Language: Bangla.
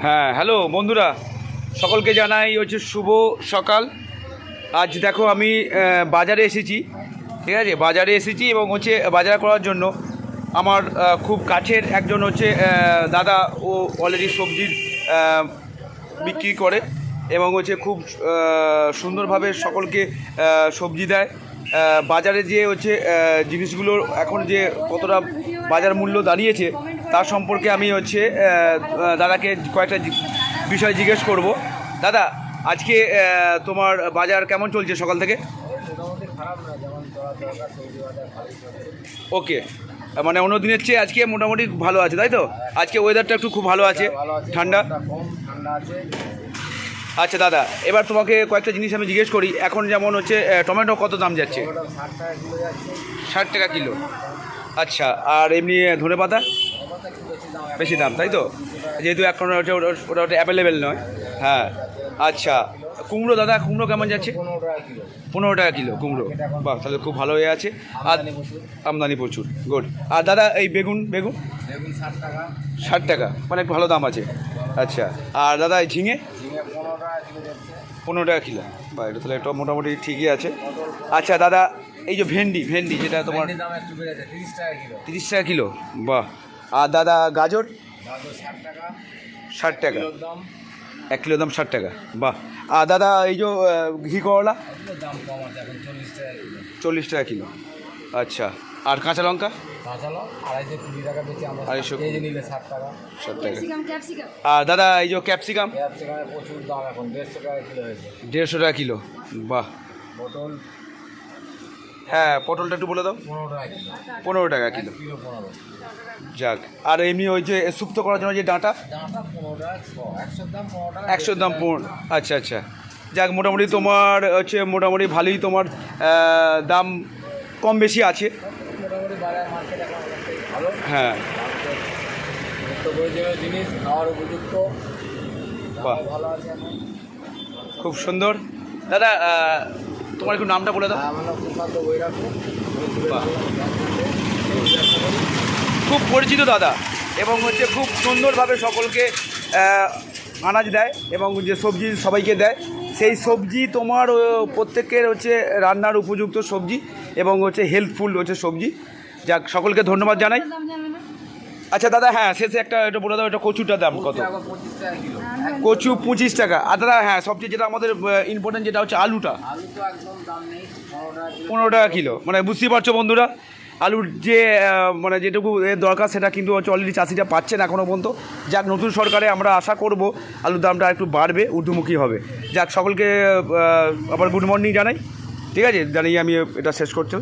হ্যাঁ, হ্যালো বন্ধুরা, সকলকে জানাই হচ্ছে শুভ সকাল। আজ দেখো আমি বাজারে এসেছি, ঠিক আছে, বাজারে এসেছি এবং হচ্ছে বাজার করার জন্য আমার খুব কাছের একজন হচ্ছে দাদা, ও অলরেডি সবজির বিক্রি করে এবং হচ্ছে খুব সুন্দরভাবে সকলকে সবজি দেয়। বাজারে যে হচ্ছে জিনিসগুলোর এখন যে কতটা বাজার মূল্য দাঁড়িয়েছে তার সম্পর্কে আমি হচ্ছে দাদাকে কয়েকটা বিষয় জিজ্ঞেস করব। দাদা, আজকে তোমার বাজার কেমন চলছে সকাল থেকে? ওকে, মানে অন্য দিনের চেয়ে আজকে মোটামুটি ভালো আছে, তাই তো? আজকে ওয়েদারটা একটু খুব ভালো আছে, ঠান্ডা আছে। আচ্ছা দাদা, এবার তোমাকে কয়েকটা জিনিস আমি জিজ্ঞেস করি। এখন যেমন হচ্ছে টমেটো কত দাম যাচ্ছে? 60 টাকা কিলো। আচ্ছা, আর এমনি ধনেপাতা? বেশি দাম, তাই তো? যেহেতু এখন ওটা অ্যাভেলেবেল নয়। হ্যাঁ, আচ্ছা। কুমড়ো দাদা, কুমড়ো কেমন যাচ্ছে? 15 টাকা কিলো কুমড়ো। বাহ, তাহলে খুব ভালো হয়ে আছে। আর আমদানি প্রচুর, গুড। আর দাদা এই বেগুন? বেগুন 60 টাকা, মানে একটু ভালো দাম আছে। আচ্ছা, আর দাদা এই ঝিঙে? 15 টাকা কিলো। বা এটা তাহলে এটা মোটামুটি ঠিকই আছে। আচ্ছা দাদা, এই যে ভেন্ডি, ভেন্ডি যেটা তোমার 30 টাকা কিলো। বাহ। আর দাদা গাজর? 60 টাকা, 1 কিলো দাম 60 টাকা। বাহ। আর দাদা এই যে ঘি করলা? 40 টাকা কিলো। আচ্ছা, আর কাঁচা লঙ্কা? 250 60 টাকা। আর দাদা এই যে ক্যাপসিকাম? প্রচুর দাম, এখন 150 টাকা কিলো হয়েছে। 150 টাকা কিলো। বাহ। পটল? হ্যাঁ, পটলটা একটু বলে দাও। 15 টাকা কিলো। যাক। আর এমনি ওই যে শুক্তো করার জন্য যে ডাঁটা? 100 দাম 15। আচ্ছা আচ্ছা, যাক, মোটামুটি তোমার হচ্ছে মোটামুটি ভালোই তোমার দাম কম বেশি আছে। হ্যাঁ, জিনিস খাওয়ার উপযুক্ত। বাহ, খুব সুন্দর। দাদা তোমার একটু নামটা বলে দাও। বাহ, খুব পরিচিত দাদা, এবং হচ্ছে খুব সুন্দরভাবে সকলকে আনাজ দেয় এবং যে সবজি সবাইকে দেয়, সেই সবজি তোমার প্রত্যেকের হচ্ছে রান্নার উপযুক্ত সবজি এবং হচ্ছে হেল্পফুল হচ্ছে সবজি। যাক, সকলকে ধন্যবাদ জানাই। আচ্ছা দাদা, হ্যাঁ, শেষে একটা এটা বলে দাও, এটা কচুটার দাম কত? কচু 25 টাকা। আর দাদা হ্যাঁ, সবচেয়ে যেটা আমাদের ইম্পর্টেন্ট যেটা হচ্ছে আলুটা? 15 টাকা কিলো। মানে বুঝতেই পারছো বন্ধুরা, আলুর যে মানে যেটুকু দরকার সেটা কিন্তু হচ্ছে অলরেডি চাষিরা পাচ্ছেন এখনও পর্যন্ত। যাক, নতুন সরকারে আমরা আশা করব আলুর দামটা একটু বাড়বে, ঊর্ধ্বমুখী হবে। যাক, সকলকে আবার গুড মর্নিং জানাই। ঠিক আছে, জানিয়ে আমি এটা শেষ করছি।